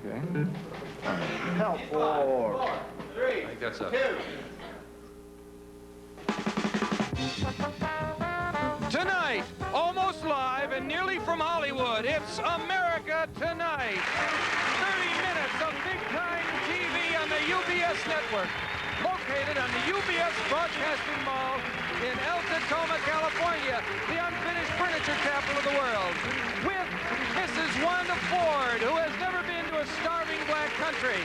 Okay. Help. 4, 3, I think that's up. 2. Tonight, almost live and nearly from Hollywood, it's America Tonight. 30 minutes of big-time TV on the UBS network. Located on the UBS Broadcasting Mall in El Tacoma, California, the unfinished furniture capital of the world. With Mrs. Wanda Ford, who has never been to a starving black country.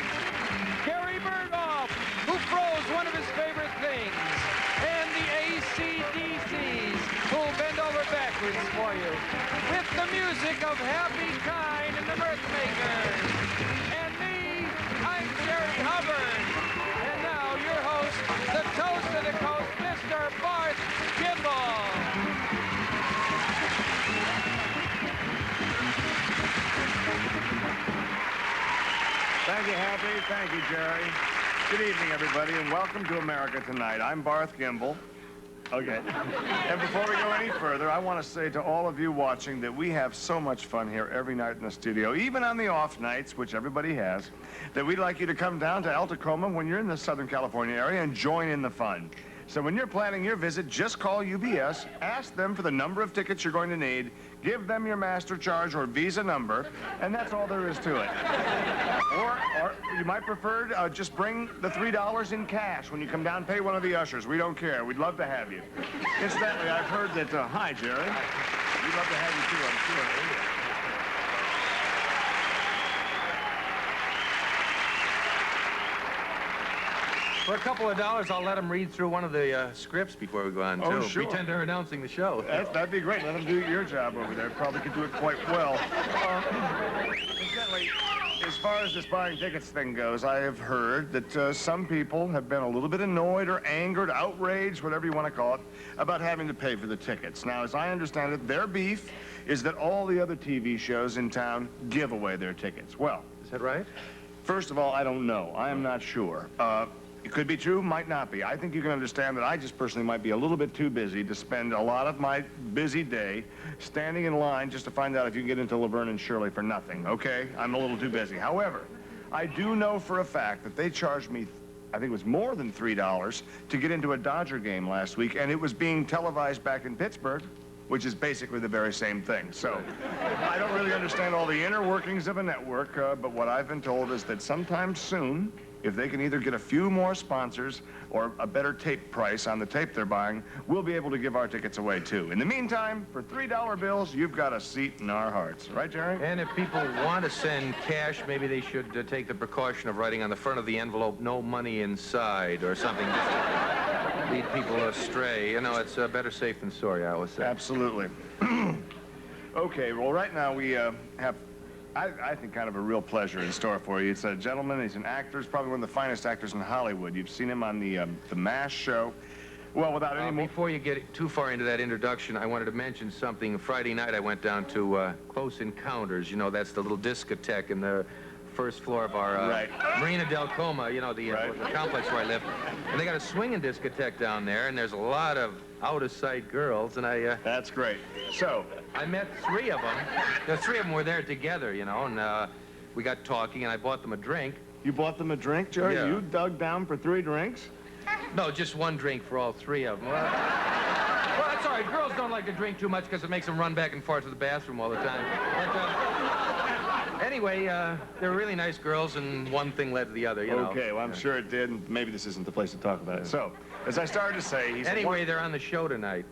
Gary Burghoff, who froze one of his favorite things. And the AC/DCs, who'll bend over backwards for you. With the music of Happy Kind and the Mirthmakers. And me, I'm Jerry Hubbard. And now your host, the toast of the coast, Mr. Barth Kimball. Thank you, Happy. Thank you, Jerry. Good evening, everybody, and welcome to America Tonight. I'm Barth Kimball. Okay. And before we go any further, I want to say to all of you watching that we have so much fun here every night in the studio, even on the off nights, which everybody has, that we'd like you to come down to El Tacoma when you're in the Southern California area and join in the fun. So when you're planning your visit, just call UBS, ask them for the number of tickets you're going to need, give them your master charge or Visa number, and that's all there is to it. Or you might prefer just bring the $3 in cash when you come down, pay one of the ushers. We don't care. We'd love to have you. Incidentally, I've heard that, hi, Jerry. We'd love to have you too, I'm sure. For a couple of dollars, I'll let them read through one of the scripts before we go on, too. Oh, sure. Pretend they're announcing the show. That'd be great. Let them do your job over there. Probably could do it quite well. Incidentally, as far as this buying tickets thing goes, I have heard that some people have been a little bit annoyed or angered, outraged, whatever you want to call it, about having to pay for the tickets. Now, as I understand it, their beef is that all the other TV shows in town give away their tickets. Well, is that right? First of all, I don't know. I am not sure. It could be true, might not be. I think you can understand that I just personally might be a little bit too busy to spend a lot of my busy day standing in line just to find out if you can get into Laverne and Shirley for nothing, okay? I'm a little too busy. However, I do know for a fact that they charged me, I think it was more than $3 to get into a Dodger game last week, and it was being televised back in Pittsburgh, which is basically the very same thing. So I don't really understand all the inner workings of a network, but what I've been told is that sometime soon, if they can either get a few more sponsors or a better tape price on the tape they're buying, we'll be able to give our tickets away, too. In the meantime, for $3 bills, you've got a seat in our hearts. Right, Jerry? And if people want to send cash, maybe they should take the precaution of writing on the front of the envelope, no money inside, or something, just to lead people astray. You know, it's better safe than sorry, I always say. Absolutely. Okay, well, right now we have... I think kind of a real pleasure in store for you. It's a gentleman, he's an actor, he's probably one of the finest actors in Hollywood. You've seen him on the MASH show. Well, without any more... Before you get too far into that introduction, I wanted to mention something. Friday night I went down to Close Encounters. You know, that's the little discotheque in the first floor of our Marina del Coma, you know, the complex where I live. And they got a swinging discotheque down there, and there's a lot of out-of-sight girls, and I... That's great. So... I met 3 of them. The 3 of them were there together, you know, and we got talking, and I bought them a drink. You bought them a drink, Jerry? Yeah. You dug down for 3 drinks? No, just 1 drink for all 3 of them. Well, that's all right. Girls don't like to drink too much because it makes them run back and forth to the bathroom all the time. But, anyway, they were really nice girls, and one thing led to the other, you know. Okay, well, I'm sure it did, and maybe this isn't the place to talk about it. So, as I started to say, he's... Anyway, they're on the show tonight.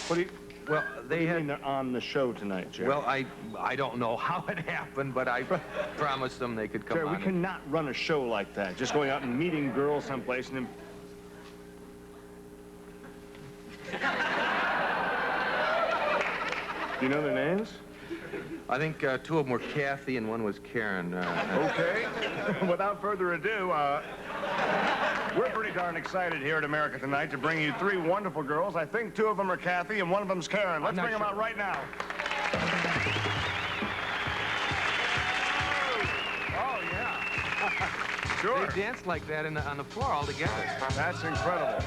What do you... Well, they mean they're on the show tonight, Jerry? Well, I don't know how it happened, but I promised them they could come Jerry, on. we cannot run a show like that, just going out and meeting girls someplace and then... Do you know their names? I think 2 of them were Kathy and 1 was Karen. Okay. Without further ado, we're pretty darn excited here at America Tonight to bring you 3 wonderful girls. I think 2 of them are Kathy and 1 of them's Karen. Let's bring them out right now. Oh, yeah. Sure. They danced like that on the floor all together. That's incredible.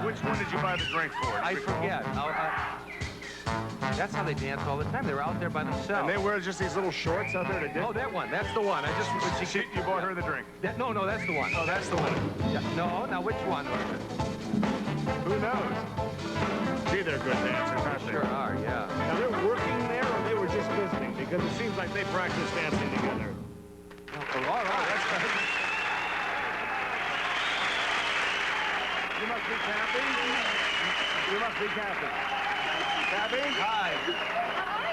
Which one did you buy the drink for? I forget. That's how they danced all the time. They were out there by themselves. And they wear just these little shorts out there to dip? Oh, that one. That's the one. You bought her the drink? No, that's the one. Oh, that's the one. Yeah. No, now which one was it? Who knows? Gee, they're good dancers, aren't they? Sure are, yeah. Now, they're working there or they were just visiting? Because it seems like they practice dancing together. Oh, all right. That's right. You must be Kathy. You must be Kathy. Kathy? Hi.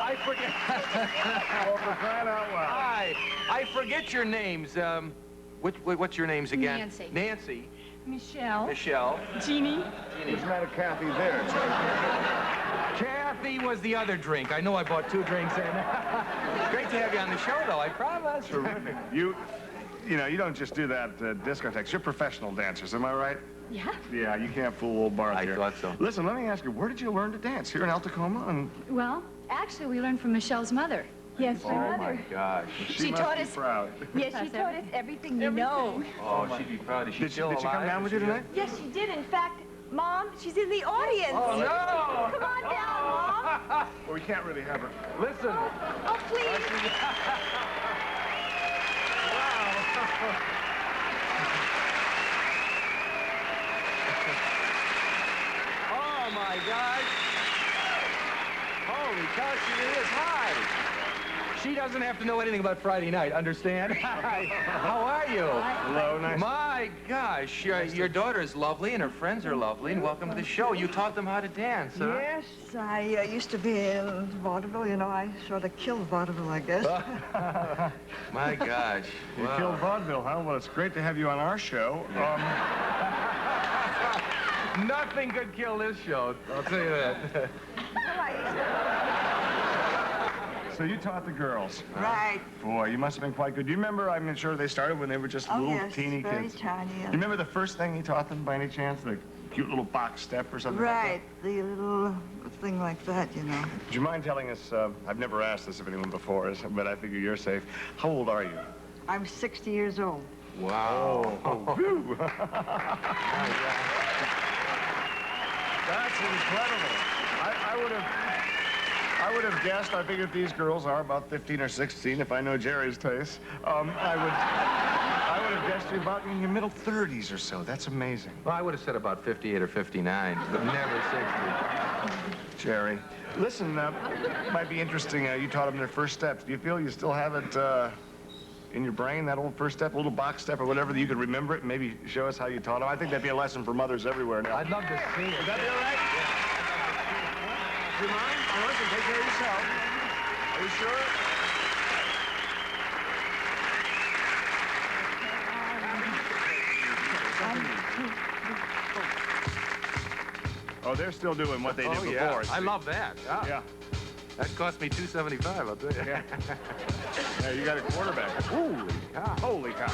I forget. Oh, for crying out loud. Hi. I forget your names. What's your names again? Nancy. Nancy. Michelle. Michelle. Jeannie. There's not a Kathy there. Kathy was the other drink. I know I bought 2 drinks in. Great to have you on the show, though. I promise. Terrific. You know, you don't just do that discotheques. You're professional dancers, am I right? Yeah. Yeah, you can't fool old Bart I here. thought so. Listen, let me ask you, where did you learn to dance? Here in El Tacoma? And... Well, actually, we learned from Michelle's mother. Yes, my Oh, mother. my gosh. She taught must us- be proud. Yes, she taught us everything we know. Oh, she'd be proud. Is she Did she still alive? come down with you tonight? Yes, she did. In fact, Mom, she's in the audience. Oh, no! Come on down, Mom. Well, we can't really have her. Listen. Oh, please. Oh, my gosh. Holy cow, she is. Hi. She doesn't have to know anything about Friday night, understand? Hi. How are you? Hello, nice. My gosh, your daughter is lovely and her friends are lovely, and welcome to the show. You taught them how to dance, huh? Yes, I used to be in vaudeville. You know, I sort of killed vaudeville, I guess. My gosh. You Wow. killed vaudeville, huh? Well, it's great to have you on our show. Nothing could kill this show, I'll tell you that. So you taught the girls. Right. Boy, you must have been quite good. Do you remember, I'm sure they started when they were just Oh, little yes, teeny very kids. tiny. You remember the first thing you taught them by any chance? The cute little box step or something like Right, the little thing like that, you know. that? Would you mind telling us, I've never asked this of anyone before, but I figure you're safe. How old are you? I'm 60 years old. Wow. Whew. That's incredible. I would have guessed, I figured these girls are about 15 or 16, if I know Jerry's taste. I would have guessed you about in your middle 30s or so. That's amazing. Well, I would have said about 58 or 59, but never 60. Jerry, listen, might be interesting. You taught them their first steps. Do you feel you still have it in your brain, that old first step, a little box step or whatever, that you could remember it and maybe show us how you taught them? I think that'd be a lesson for mothers everywhere now. I'd love to see it. Would that be all right? Do you mind? Oh, listen, take care of yourself. Are you sure? Oh, they're still doing what they did before. Yeah. I see. love that. Yeah. That cost me $275, I'll tell you. Yeah. Yeah, you got a quarterback. Holy cow. Holy cow.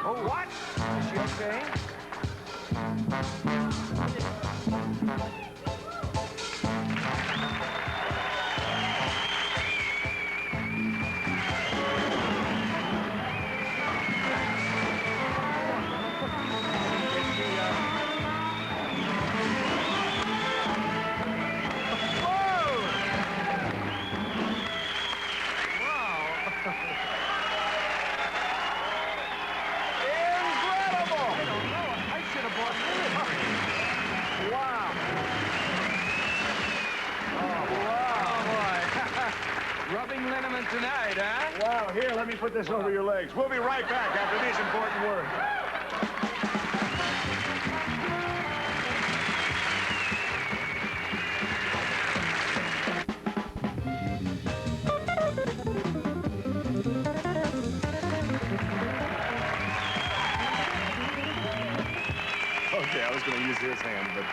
Oh, what? Is she okay? Rubbing liniment tonight, huh? Wow, here, let me put this over your legs. We'll be right back after these important words. Okay, I was going to use his hand, but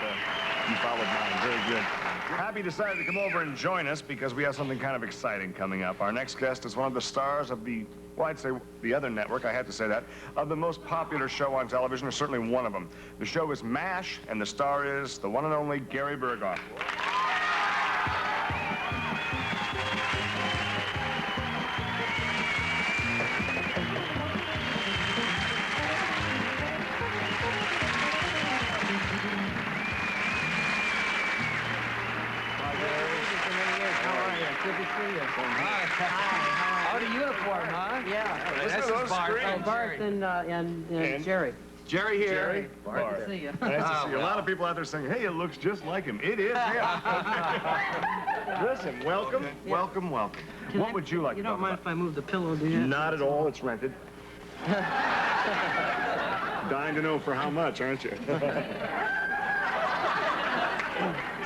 you followed mine. Very good. Happy decided to come over and join us because we have something kind of exciting coming up. Our next guest is one of the stars of the, well, I'd say the other network, I have to say that, of the most popular show on television, or certainly one of them. The show is MASH, and the star is the one and only Gary Burghoff. Out of uniform, huh? Yeah. Listen This to is those Bart. screams. Oh, Bart and Jerry. Jerry here. Jerry, Bart. Good to see you. Nice to see you. A lot of people out there saying, hey, it looks just like him. It is him. Listen, welcome, welcome, welcome. What would you like You to don't talk mind about? if I move the pillow, do you? Not at all. It's rented. Dying to know for how much, aren't you?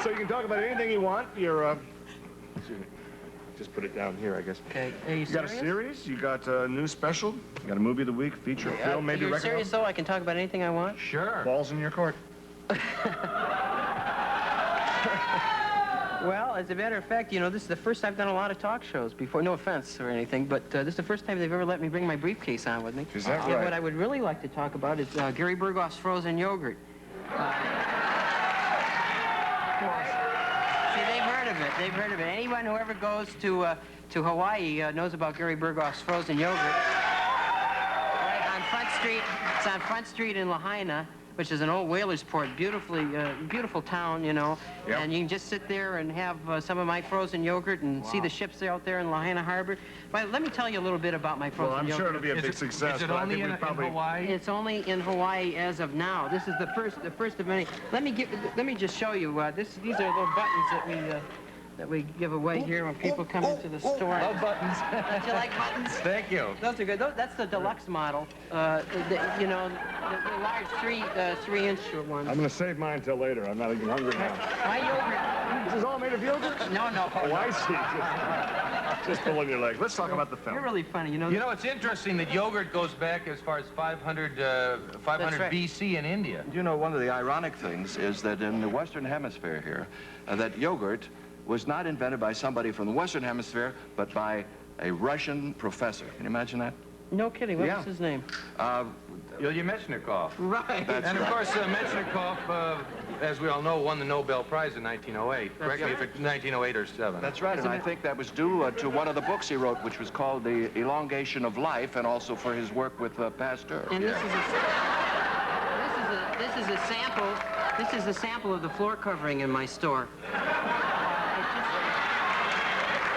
So you can talk about anything you want. You're, excuse me. Just put it down here, I guess. Okay. Are you You got a serious? series? You got a new special? You got a movie of the week, feature, film, maybe You're record? serious, though? I can talk about anything I want? Sure. Balls in your court. Well, as a matter of fact, you know, this is the first I've done a lot of talk shows before. No offense or anything, but this is the first time they've ever let me bring my briefcase on with me. Is that And right? what I would really like to talk about is Gary Burghoff's frozen yogurt. See, they've heard of it. They've heard of it. Anyone who ever goes to Hawaii knows about Gary Burghoff's frozen yogurt. Right on Front Street. It's on Front Street in Lahaina, which is an old whaler's port. Beautiful town, you know. Yep. And you can just sit there and have some of my frozen yogurt and see the ships out there in Lahaina Harbor. But let me tell you a little bit about my frozen Well, I'm yogurt. sure it'll be a big success, Is it but I only think in, we probably... in Hawaii? It's only in Hawaii as of now. This is the first of many. Let me just show you. These are little buttons that we give away here when people come into the store. Love buttons. Don't you like buttons? Thank you. Those are good. That's the deluxe model. You know, the large 3-inch one. I'm going to save mine till later. I'm not even hungry now. My yogurt. This is all made of yogurt? No. Oh, I see. Just pulling your leg. Let's talk about the film. You're really funny. You know. You know, it's interesting that yogurt goes back as far as 500 right. BC in India. You know, one of the ironic things is that in the Western Hemisphere here, that yogurt was not invented by somebody from the Western Hemisphere, but by a Russian professor. Can you imagine that? No kidding. What Yeah. was his name? Ilya Mechnikov. Right. And of course, Mechnikov, as we all know, won the Nobel Prize in 1908. Correct me if it's 1908 or 7. That's right, and I think that was due to one of the books he wrote, which was called The Elongation of Life, and also for his work with Pasteur. And this is a sample. This is a sample of the floor covering in my store.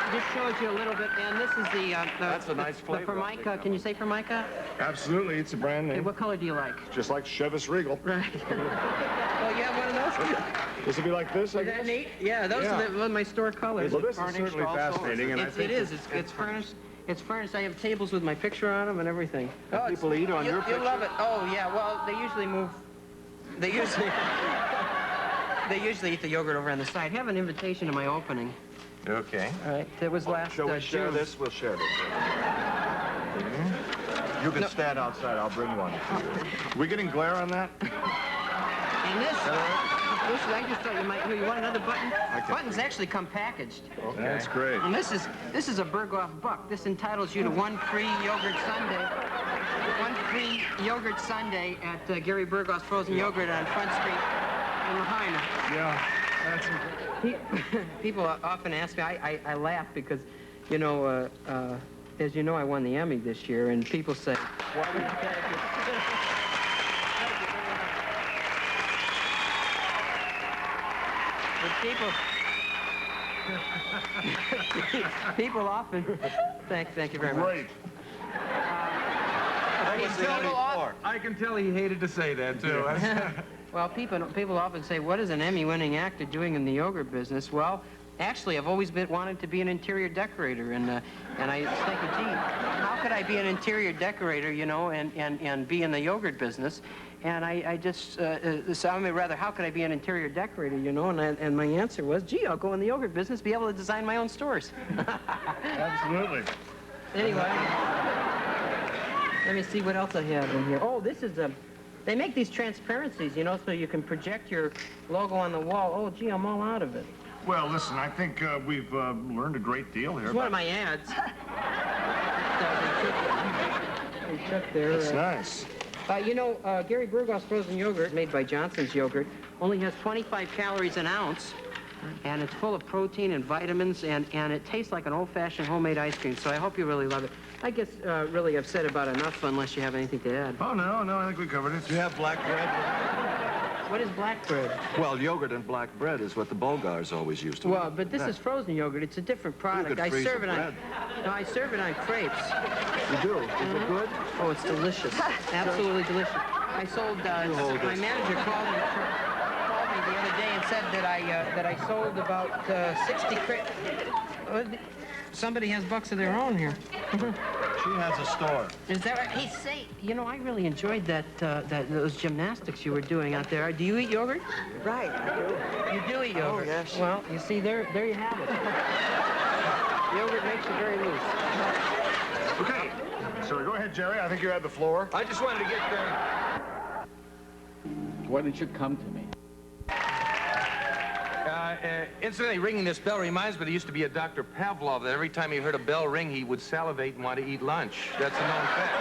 It just shows you a little bit, and this is the That's a nice flavor. the Formica. Can you say Formica? Absolutely. It's a brand Okay, name. what color do you like? Just like Chivas Regal. Right. Oh, you have one of those? This will be like this, I Is that guess? neat? Yeah, those are one of my store colors. Well, this is Varnished certainly also. fascinating, and I think It is. It's furnished. It's furnished. I have tables with my picture on them and everything. Oh, people eat on your You picture? love it. Oh, yeah. Well, they usually move. They usually. They usually eat the yogurt over on the side. Have an invitation to my opening. Okay. All right. That was last Shall we share June. this? We'll share this. You can stand outside. I'll bring one. We getting glare on that? And this, I just thought you want another button? Buttons actually come packaged. That's great. And this is a Burghoff buck. This entitles you to one free yogurt sundae. One free yogurt sundae at Gary Burghoff's Frozen Yogurt on Front Street in Lahaina. Yeah. That's People often ask me, I laugh because, you know, as you know, I won the Emmy this year, and people say, why would But people often, thank you very much. great. I can tell he hated to say that, too. Well, people often say, what is an Emmy-winning actor doing in the yogurt business? Well, actually, I've always wanted to be an interior decorator, and I was thinking, gee, how could I be an interior decorator, you know, and be in the yogurt business? And I just, so I mean, rather, how could I be an interior decorator, you know? And my answer was, gee, I'll go in the yogurt business, be able to design my own stores. Absolutely. Anyway, let me see what else I have in here. Oh, this is they make these transparencies, you know, so you can project your logo on the wall. Oh, gee, I'm all out of it. Well, listen, I think we've learned a great deal here. It's one of my ads. They took their, That's nice. you know, Gary Burghoff's frozen yogurt, made by Johnson's Yogurt, only has 25 calories an ounce, and it's full of protein and vitamins, and it tastes like an old-fashioned homemade ice cream, so I hope you really love it. I guess, really, I've said about enough unless you have anything to add. Oh, no, I think we covered it. Do you have black bread? What is black bread? Well, yogurt and black bread is what the Bulgars always used to Well, eat. but this is frozen yogurt. It's a different product. could I freeze serve the it on. bread. No, I serve it on crepes. You do? Is it good? Oh, it's delicious. Absolutely delicious. I sold. My manager called me the other day and said that I sold about 60 crepes. Somebody has bucks of their own here. She has a store. Is that right? Hey, say, you know, I really enjoyed those gymnastics you were doing out there. Do you eat yogurt? Right, I do. You do eat yogurt? Oh, yes. Well, you see, there you have it. Yogurt makes you very loose. Okay. So go ahead, Jerry. I think you had the floor. I just wanted to get Why didn't you come to me? incidentally, ringing this bell reminds me there used to be a Dr. Pavlov that every time he heard a bell ring, he would salivate and want to eat lunch. That's a known fact.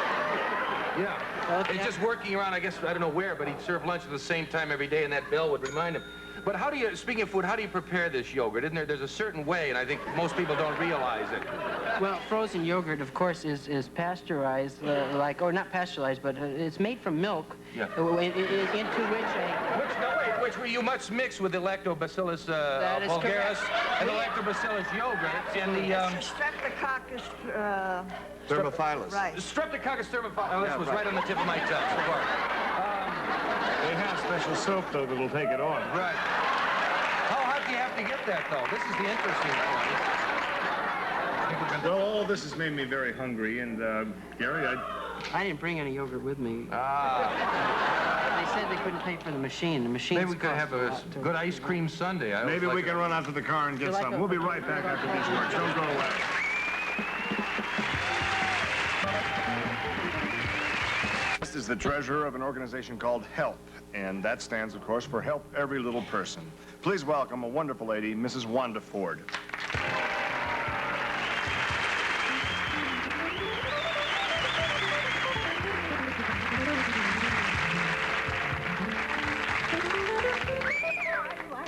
Yeah. Okay. He's just working around, I guess, I don't know where, but he'd serve lunch at the same time every day, and that bell would remind him. But how do you, speaking of food, how do you prepare this yogurt? Isn't there's a certain way, and I think most people don't realize it. Well, frozen yogurt, of course, is pasteurized, or not pasteurized, but it's made from milk, Yeah. into which You must mix with the lactobacillus That is vulgaris correct. and the lactobacillus yogurt and the Streptococcus, Thermophilus. right. streptococcus thermophilus. Oh, this was right on the tip of my tongue. They have special soap, though, that'll take it on. Right. How hot do you have to get that, though? This is the interesting point. Well, all this has made me very hungry, and, Gary, I didn't bring any yogurt with me. Ah. They said they couldn't pay for the machine. The machine. Maybe we could have a good ice cream sundae. I always maybe we like can run out to the car and get You like some. a- We'll be right back after these words. Don't go away. This is the treasurer of an organization called HELP, and that stands, of course, for Help Every Little Person. Please welcome a wonderful lady, Mrs. Wanda Ford.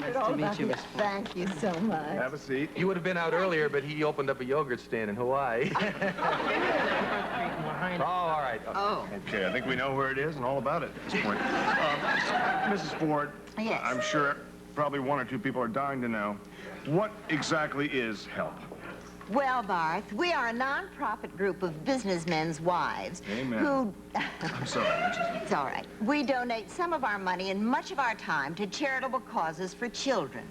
Nice to meet you, Miss Ford. Thank you so much. Have a seat. You would have been out earlier, but he opened up a yogurt stand in Hawaii. Oh, all right. Okay, I think we know where it is and all about it at this point. Mrs. Ford, Yes. I'm sure probably one or two people are dying to know, what exactly is HELP? Well, Barth, we are a non-profit group of businessmen's wives Amen. who... I'm sorry, It's all right. We donate some of our money and much of our time to charitable causes for children.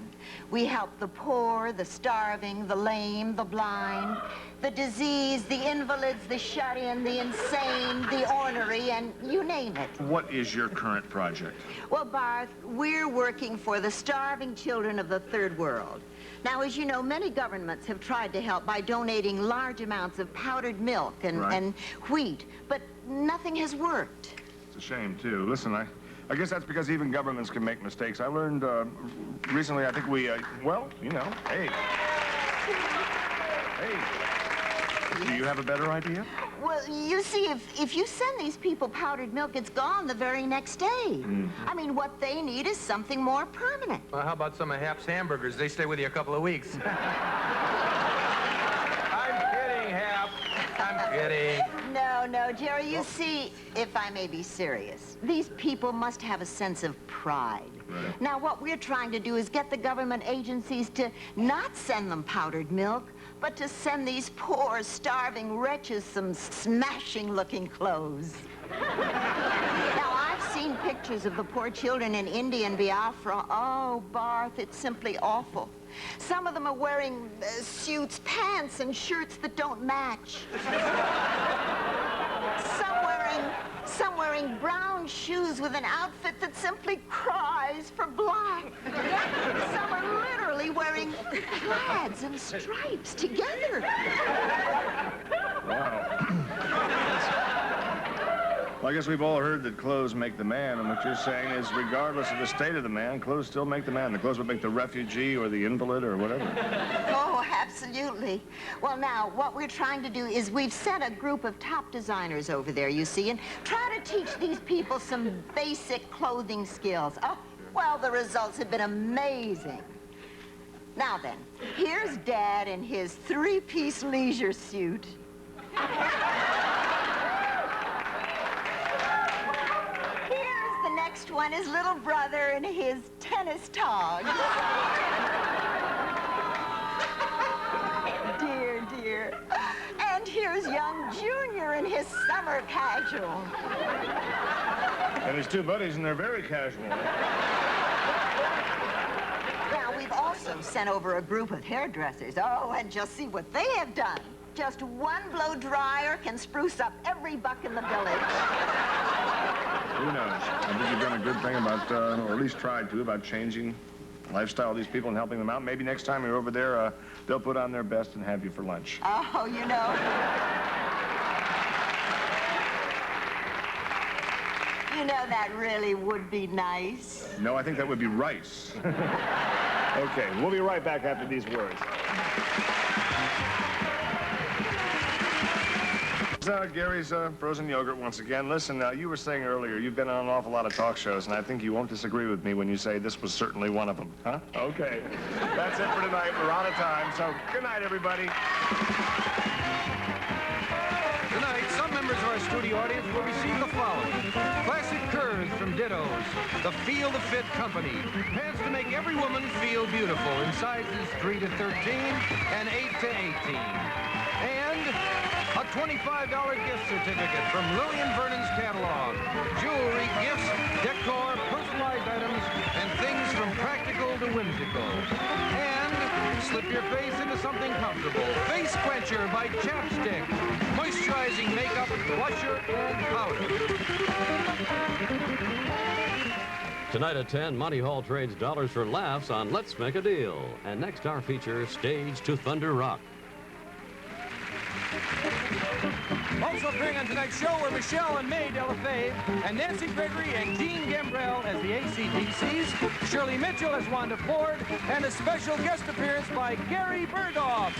We help the poor, the starving, the lame, the blind, the diseased, the invalids, the shut-in, the insane, the ornery, and you name it. what is your current project? Well, Barth, we're working for the starving children of the third world. Now, as you know, many governments have tried to help by donating large amounts of powdered milk and, Right. and wheat, but nothing has worked. It's a shame, too. Listen, I guess that's because even governments can make mistakes. I learned recently, I think we, well, you know, hey. Do you have a better idea? Well, you see, if you send these people powdered milk, it's gone the very next day. I mean, what they need is something more permanent. Well, how about some of Hap's hamburgers? They stay with you a couple of weeks. I'm kidding, Hap. I'm kidding. No, Jerry, you see, if I may be serious, these people must have a sense of pride. Right. Now, what we're trying to do is get the government agencies to not send them powdered milk, but to send these poor, starving wretches some smashing-looking clothes. Now, I've seen pictures of the poor children in India and Biafra. Oh, Barth, it's simply awful. Some of them are wearing suits, pants, and shirts that don't match. Some wearing brown shoes with an outfit that simply cries for black. Some are literally wearing plaids and stripes together. Well, I guess we've all heard that clothes make the man, and what you're saying is regardless of the state of the man, clothes still make the man. The clothes would make the refugee or the invalid or whatever. Oh, absolutely. Well, now, what we're trying to do is we've sent a group of top designers over there, you see, and try to teach these people some basic clothing skills. Oh, well, the results have been amazing. Now then, here's Dad in his three-piece leisure suit. Here's the next one is little brother in his tennis togs. Dear, dear. And here's young Junior in his summer casual. And his two buddies, and they're very casual. Now, we've also sent over a group of hairdressers. Oh, and just see what they have done. Just one blow dryer can spruce up every buck in the village. Who knows? I think you've done a good thing about, or at least tried to, about changing the lifestyle of these people and helping them out. Maybe next time you're over there, they'll put on their best and have you for lunch. Oh, you know. You know, that really would be nice. No, I think that would be rice. Okay, we'll be right back after these words. Gary's frozen yogurt once again. Listen, you were saying earlier you've been on an awful lot of talk shows, and I think you won't disagree with me when you say this was certainly one of them. Huh? Okay. That's it for tonight. We're out of time, so good night, everybody. Tonight, some members of our studio audience will receive the following. Classic curves from Dittos, the Feel the Fit Company, pants to make every woman feel beautiful in sizes 3 to 13 and 8 to 18. And a $25 gift certificate from Lillian Vernon's catalog. Jewelry, gifts, decor, personalized items, and things from practical to whimsical. And slip your face into something comfortable. Face Quencher by Chapstick. Moisturizing makeup, blusher, and powder. Tonight at 10, Monty Hall trades dollars for laughs on Let's Make a Deal. And next, our feature, Stage to Thunder Rock. Also appearing on tonight's show were Michelle and May Delafave, and Nancy Gregory and Jean Gambrell as the AC/DCs, Shirley Mitchell as Wanda Ford, and a special guest appearance by Gary Burghoff.